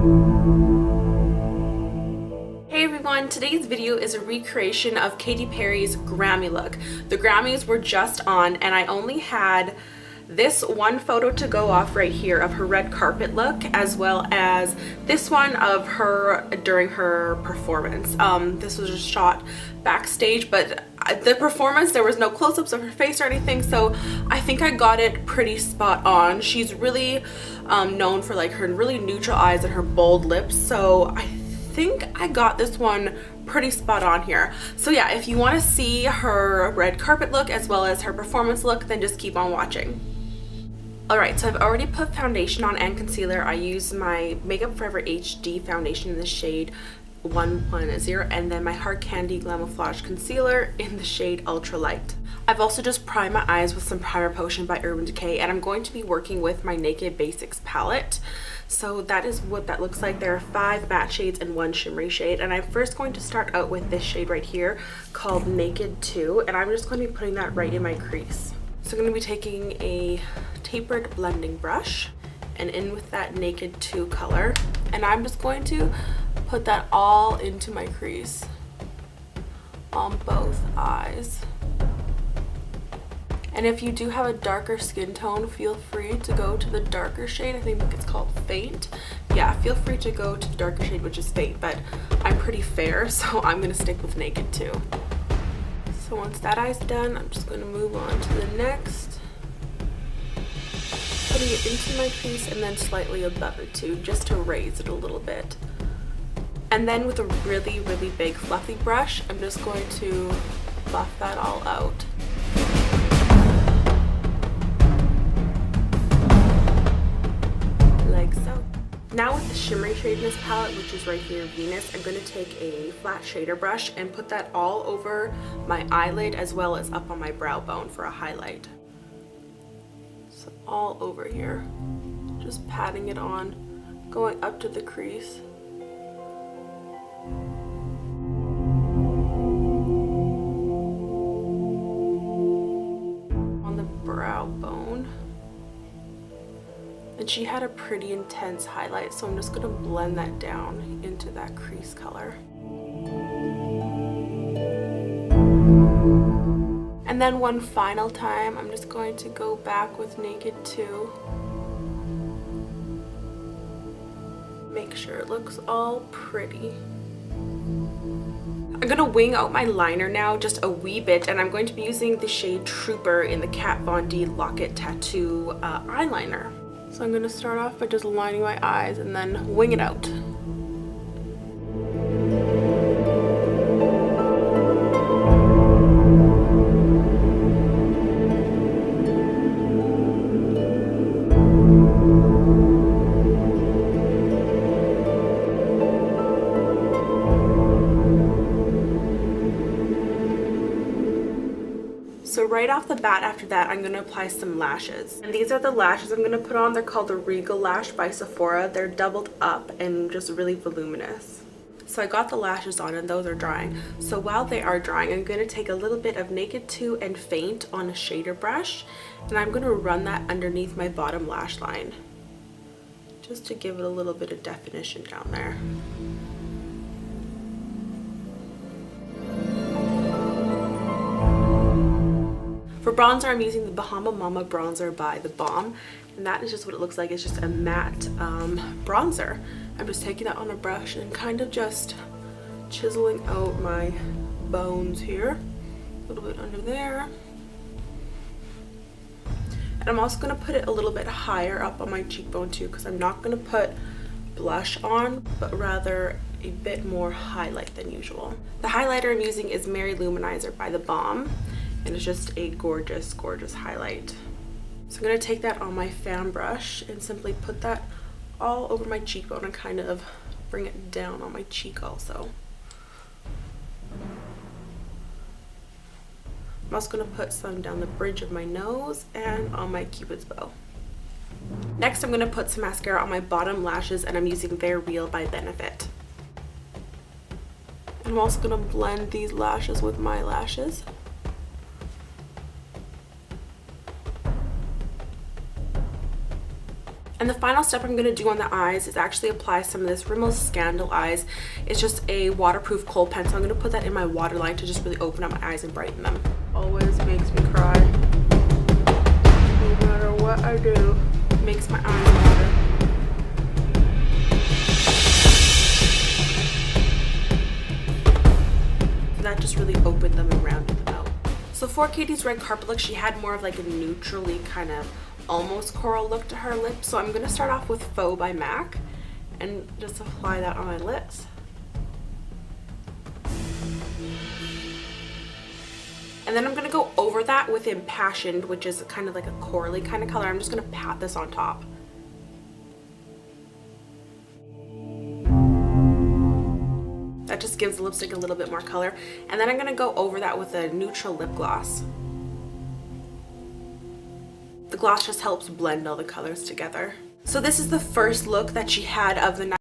Hey everyone, today's video is a recreation of Katy Perry's Grammy look. The Grammys were just on and I only had this one photo to go off right here of her red carpet look, as well as this one of her during her performance. This was just shot backstage, but the performance, there was no close-ups of her face or anything, so I think I got it pretty spot on. She's really known for like her really neutral eyes and her bold lips, so I think I got this one pretty spot on here. So yeah, if you want to see her red carpet look as well as her performance look, then just keep on watching. Alright, so I've already put foundation on and concealer. I use my Makeup Forever HD foundation in the shade 110 and then my Hard Candy Glamouflage concealer in the shade Ultra Light. I've also just primed my eyes with some Primer Potion by Urban Decay, and I'm going to be working with my Naked Basics palette. So that is what that looks like. There are 5 matte shades and 1 shimmery shade, and I'm first going to start out with this shade right here called Naked 2, and I'm just going to be putting that right in my crease. So I'm going to be taking a tapered blending brush and in with that Naked 2 color, and I'm just going to put that all into my crease on both eyes. And if you do have a darker skin tone, feel free to go to the darker shade. I think it's called Faint. Yeah, feel free to go to the darker shade, which is Faint, but I'm pretty fair, so I'm going to stick with Naked 2. So once that eye's done, I'm just going to move on to the next. Putting it into my crease and then slightly above it too, just to raise it a little bit. And then with a really, really big fluffy brush, I'm just going to buff that all out. Like so. Now with the shimmery shade in this palette, which is right here, Venus, I'm going to take a flat shader brush and put that all over my eyelid as well as up on my brow bone for a highlight. So all over here, just patting it on, going up to the crease. On the brow bone. And she had a pretty intense highlight, so I'm just going to blend that down into that crease color. And then one final time, I'm just going to go back with Naked 2. Make sure it looks all pretty. I'm going to wing out my liner now just a wee bit, and I'm going to be using the shade Trooper in the Kat Von D Lock-It Tattoo eyeliner. So I'm going to start off by just lining my eyes and then wing it out. So right off the bat after that, I'm going to apply some lashes. And these are the lashes I'm going to put on. They're called the Regal Lash by Sephora. They're doubled up and just really voluminous. So I got the lashes on and those are drying. So while they are drying, I'm going to take a little bit of Naked 2 and Faint on a shader brush. And I'm going to run that underneath my bottom lash line, just to give it a little bit of definition down there. For bronzer, I'm using the Bahama Mama bronzer by The Balm, and that is just what it looks like. It's just a matte bronzer. I'm just taking that on a brush and kind of just chiseling out my bones here, a little bit under there. And I'm also going to put it a little bit higher up on my cheekbone too, because I'm not going to put blush on, but rather a bit more highlight than usual. The highlighter I'm using is Mary Luminizer by The Balm. And it's just a gorgeous, gorgeous highlight. So I'm going to take that on my fan brush and simply put that all over my cheekbone and kind of bring it down on my cheek also. I'm also going to put some down the bridge of my nose and on my cupid's bow. Next, I'm going to put some mascara on my bottom lashes, and I'm using They're Real by Benefit. I'm also going to blend these lashes with my lashes. And the final step I'm going to do on the eyes is actually apply some of this Rimmel Scandal Eyes. It's just a waterproof kohl pen, so I'm going to put that in my waterline to just really open up my eyes and brighten them. Always makes me cry. No matter what I do, it makes my eyes water. So that just really opened them and rounded them out. So for Katie's red carpet look, she had more of like a neutrally kind of almost coral look to her lips. So I'm going to start off with Faux by MAC and just apply that on my lips. And then I'm going to go over that with Impassioned, which is kind of like a corally kind of color. I'm just going to pat this on top. That just gives the lipstick a little bit more color. And then I'm going to go over that with a neutral lip gloss. The gloss just helps blend all the colors together. So this is the first look that she had of the night.